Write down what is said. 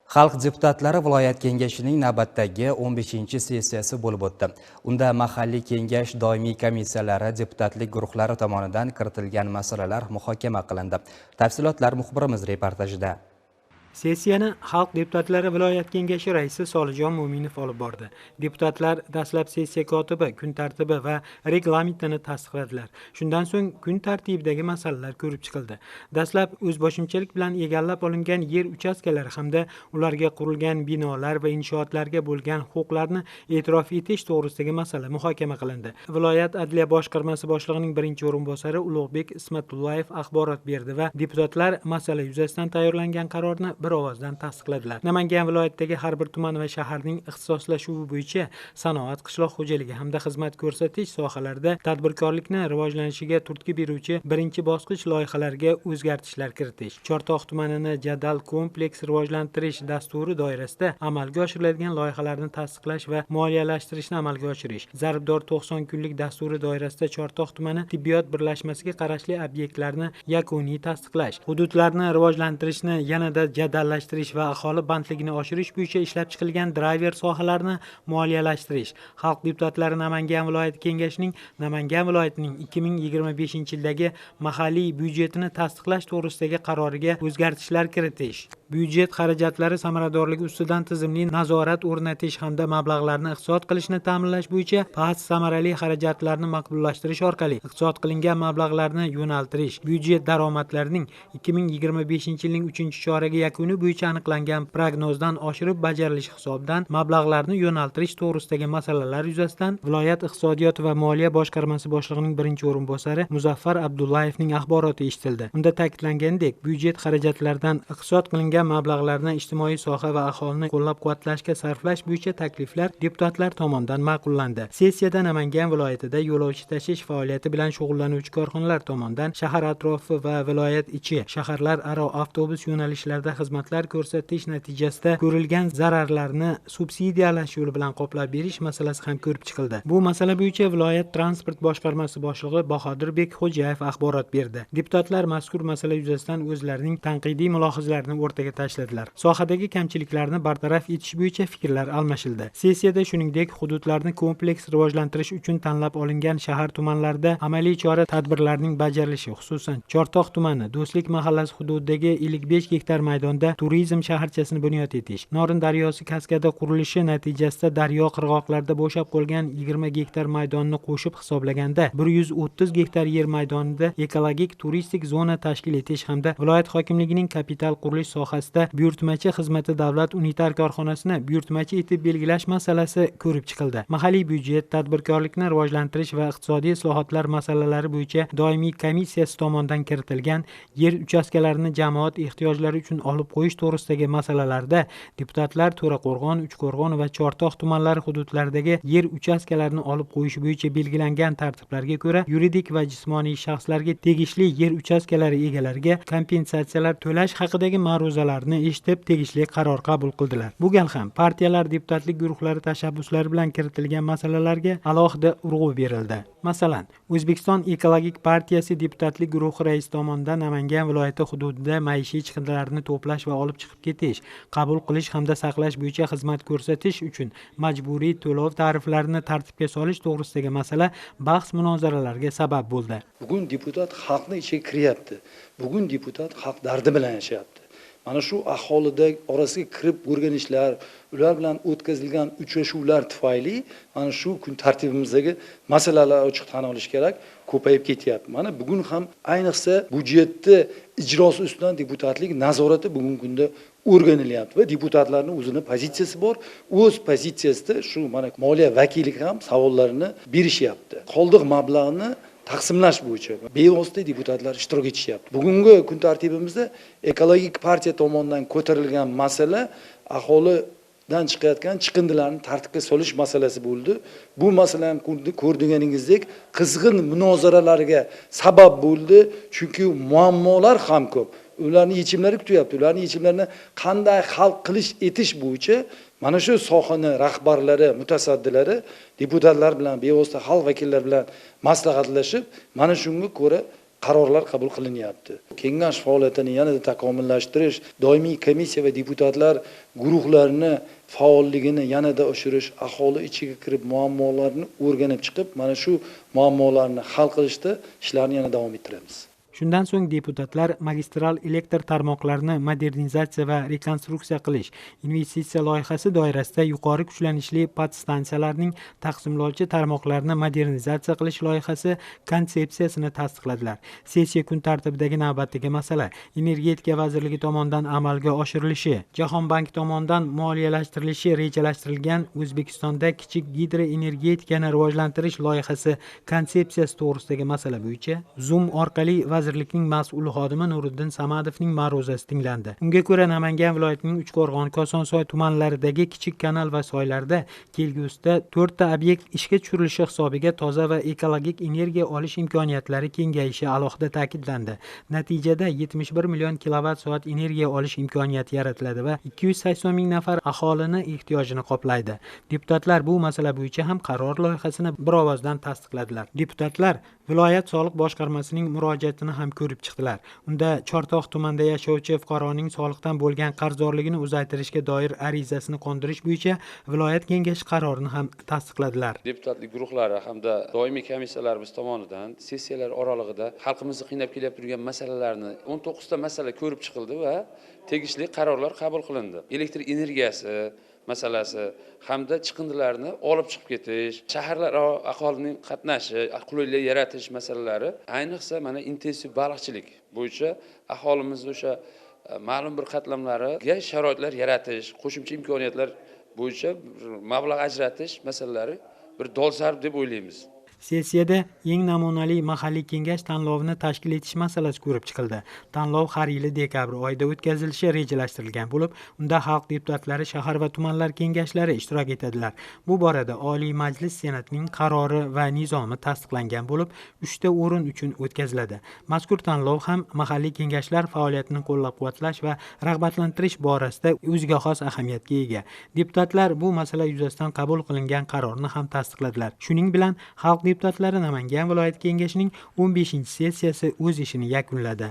Xalq deputatlari viloyat kengashining navbatdagi 15-sessiyasi bo'lib o'tdi. Unda mahalliy kengash doimiy komissiyalari, deputatlik guruhlari tomonidan kiritilgan masalalar muhokama qilindi. Tafsilotlar muxbirimiz reportajida. Sessiyani Xalq deputatlari viloyat kengashi raisi Solijon Mo'minov olib bordi. Deputatlar dastlab sessiya kotibi, kun tartibi va reglamentini tasdiqladilar. Shundan so'ng kun tartibidagi masalalar ko'rib chiqildi. Dastlab o'zboshimchalik bilan egallab olingan yer uchastkalari hamda ularga qurilgan binolar va inshootlarga bo'lgan huquqlarni e'tirof etish to'g'risidagi masala muhokama qilindi. Viloyat adliya boshqarmasi boshlig'ining birinchi o'rinbosari Ulug'bek Ismatullayev axborot berdi va deputatlar masala yuzasidan tayyorlangan qarorni bir ovozdan tasdiqladilar. Namangan viloyatidagi har bir tuman va shaharning ixtisoslashuvi bo'yicha sanoat, qishloq xo'jaligi hamda xizmat ko'rsatish sohalarida tadbirkorlikni rivojlanishiga turtki beruvchi birinchi bosqich loyihalarga o'zgartishlar kiritish, Chortoq tumanini jadal kompleks rivojlantirish dasturi doirasida amalga oshiriladigan loyihalarni tasdiqlash va moliyalashtirishni amalga oshirish, Zarbdor 90 kunlik dasturi doirasida Chortoq tumani tibbiyot birlashmasiga qarashli obyektlarni yakuniy tasdiqlash, hududlarni rivojlantirishni yanada jadallashtirish va aholi bandligini oshirish bo'yicha ishlab chiqilgan driver sohalarni moliyalashtirish. Xalq deputatlari Namangan viloyati kengashining Namangan viloyatining 2025-yildagi mahalliy byudjetini tasdiqlash to'g'risidagi qaroriga o'zgartishlar kiritish, byudjet xarajatlari samaradorligi ustidan tizimli nazorat o'rnatish hamda mablag'larni iqtisod qilishni ta'minlash bo'yicha past samarali xarajatlarni maqbullashtirish orqali iqtisod qilingan mablag'larni yo'naltirish, byudjet daromadlarining 2025-yilning 3-choragi yakuni bo'yicha aniqlangan prognozdan oshirib bajarilishi hisobidan mablag'larni yo'naltirish to'g'risidagi masalalar yuzasidan viloyat iqtisodiyot va moliya boshqarmasi boshlig'ining birinchi o'rinbosari Muzaffar Abdullayevning axboroti eshitildi. Unda ta'kidlangandek, byudjet xarajatlaridan iqtisod qilingan mablag'larni ijtimoiy soha va aholini qo'llab-quvvatlashga sarflash bo'yicha takliflar deputatlar tomonidan ma'qullandi. Sessiyada Namangan viloyatida yo'lovchi tashish faoliyati bilan shug'ullanuvchi korxonalar tomonidan shahar atrofi va viloyat ichi shaharlararo avtobus yo'nalishlarida xizmatlar ko'rsatish natijasida ko'rilgan zararlarni subsidiyalash yo'li bilan qoplab berish masalasi ham ko'rib chiqildi. Bu masala bo'yicha viloyat transport boshqarmasi boshlig'i Bahodirbek Xo'jayev axborot berdi. Deputatlar mazkur masala yuzasidan o'zlarining tanqidiy mulohazalarini o'rtaga tashladilar. Sohadagi kamchiliklarni bartaraf etish bo'yicha fikrlar almashildi. Sessiyada shuningdek hududlarni kompleks rivojlantirish uchun tanlab olingan shahar tumanlarida amaliy chora tadbirlarning bajarilishi, xususan Chortoq tumani Do'stlik mahallasi hududidagi 55 gektar maydonda turizm shaharchasini bunyod etish, Norin daryosi kaskada qurilishi natijasida daryo qirg'oqlarida bo'shab qolgan 20 gektar maydonni qo'shib hisoblaganda 130 gektar yer maydonida ekologik turistik zona tashkil etish hamda viloyat hokimligining kapital qurilish sohasida buyurtmachi xizmati davlat unitar korxonasini buyurtmachi etib belgilash masalasi ko'rib chiqildi. Mahalliy byudjet, tadbirkorlikni rivojlantirish va iqtisodiy islohotlar masalalari bo'yicha doimiy komissiyasi tomonidan kiritilgan yer uchastkalarini jamoat ehtiyojlari uchun olib qo'yish to'g'risidagi masalalarda deputatlar To'raqo'rg'on, Uchqo'rg'on va Chortoq tumanlari hududlaridagi yer uchastkalarini olib qo'yish bo'yicha belgilangan tartiblarga ko'ra yuridik va jismoniy shaxslarga tegishli yer uchastkalari egalariga kompensatsiyalar to'lash haqidagi ma'ruzalarni eshitib tegishli qaror qabul qildilar. Bu gal ham partiyalar deputatlik guruhlari tashabbuslari bilan kiritilgan masalalarga alohida urg'u berildi. Masalan, O'zbekiston ekologik partiyasi deputatlik guruhi raisi tomonidan Namangan viloyati hududida maishiy chiqindilarni to'plash va olib chiqib ketish, qabul qilish hamda saqlash bo'yicha xizmat ko'rsatish uchun majburiy to'lov tariflarini tartibga solish to'g'risidagi masala bahs-munozaralarga sabab bo'ldi. Bugun deputat xalqni ichiga kiryapti. Bugun deputat xalq dardi bilan yashayapti. Mana shu aholida orasiga kirib o'rganishlar, ular bilan o'tkazilgan uchrashuvlar tufayli mana shu kun tartibimizdagi masalalar ochiq tan olish kerak, ko'payib ketyapti. Mana bugun ham ayniqsa byudjetni ijrosi ustidan deputatlik nazorati bugungi kunda o'rganilyapti va deputatlarning o'zining pozitsiyasi bor. O'z pozitsiyasida shu mana moliya vakilligi ham savollarini berishyapti. Qoldiq mablag'ni taqsimlash bo'yicha bevosita deputatlar ishtirok etishyapti. Bugungi kun tartibimizda ekologik partiya tomonidan ko'tarilgan masala aholidan chiqayotgan chiqindilarni tartibga solish masalasi bo'ldi. Bu masala ham ko'rganingizdek qizg'in munozaralarga sabab bo'ldi, chunki muammolar ham ko'p. Ularning yechimlari kutyapti. Ularning yechimlarini qanday hal qilish etish bo'yicha mana shu sohani rahbarlari, mutasaddilari deputatlar bilan, bevosita xalq vakillari bilan maslahatlashib, mana shunga ko'ra qarorlar qabul qilinyapti. Kengash faoliyatini yanada takomillashtirish, doimiy komissiya va deputatlar guruhlarini faolligini yanada oshirish, aholi ichiga kirib muammolarni o'rganib chiqib, mana shu muammolarni hal qilishda ishlarni yana davom ettiramiz. Shundan so'ng deputatlar magistral elektr tarmoqlarini modernizatsiya va rekonstruksiya qilish, investitsiya loyihasi doirasida yuqori kuchlanishli podstansiyalarning taqsimlovchi tarmoqlarini modernizatsiya qilish loyihasi konsepsiyasini tasdiqladilar. Sessiya kun tartibidagi navbatdagi masala Energetika vazirligi tomonidan amalga oshirilishi, Jahon banki tomonidan moliyalashtirilishi rejalashtirilgan O'zbekistonda kichik gidroenergetikani rivojlantirish loyihasi konsepsiyasi to'g'risidagi masala bo'yicha Zoom orqali vazirlikning mas'ul xodimi Nuriddin Samadovning ma'ruzasi tinglandi. Unga ko'ra, Namangan viloyatining Uchqo'rg'on, Kosonsoy tumanlaridagi kichik kanal va soylarda kelgusida 4 ta obyekt ishga tushirilishi hisobiga toza va ekologik energiya olish imkoniyatlari kengayishi alohida ta'kidlandi. Natijada 71 million kilovat-soat energiya olish imkoniyati yaratiladi va 280 ming nafar aholini ehtiyojini qoplaydi. Deputatlar bu masala bo'yicha ham qaror loyihasini bir ovozdan tasdiqladilar. Deputatlar viloyat soliq boshqarmasining murojaatini ham ko'rib chiqdilar. Unda Chortoq tumanida yashovchi fuqaroning soliqdan bo'lgan qarzdorligini uzaytirishga doir arizasini qondirish bo'yicha viloyat kengashi qarorini ham tasdiqladilar. Deputatlik guruhlari hamda doimiy komissiyalarimiz tomonidan sessiyalar oralig'ida xalqimizni qiynab kelib turgan masalalarni 19 ta masala ko'rib chiqildi va tegishli qarorlar qabul qilindi. Elektr energiyasi masalasi hamda chiqindilarni olib chiqib ketish, shaharlararo aholining qatnashi, qulaylik yaratish masalalari, ayniqsa mana intensiv baliqchilik bo'yicha aholimizni o'sha ma'lum bir qatlamlariga sharoitlar yaratish, qo'shimcha imkoniyatlar bo'yicha mablag' ajratish masalalari bir dolzarb deb o'ylaymiz. Sessiyada eng namunali mahalliy kengash tanlovini tashkil etish masalasi ko'rib chiqildi. Tanlov har yili dekabr oyida o'tkazilishi rejalashtirilgan bo'lib, unda xalq deputatlari shahar va tumanlar kengashlari ishtirok etadilar. Bu borada Oliy Majlis Senatining qarori va nizomi tasdiqlangan bo'lib, 3 ta o'rin uchun o'tkaziladi. Mazkur tanlov ham mahalliy kengashlar faoliyatini qo'llab-quvvatlash va rag'batlantirish borasida o'ziga xos ahamiyatga ega. Deputatlar bu masala yuzasidan qabul qilingan qarorni ham tasdiqladilar. Shuning bilan xalq deputatlari Namangan viloyat kengashining 15-sessiyasi o'z ishini yakunladi.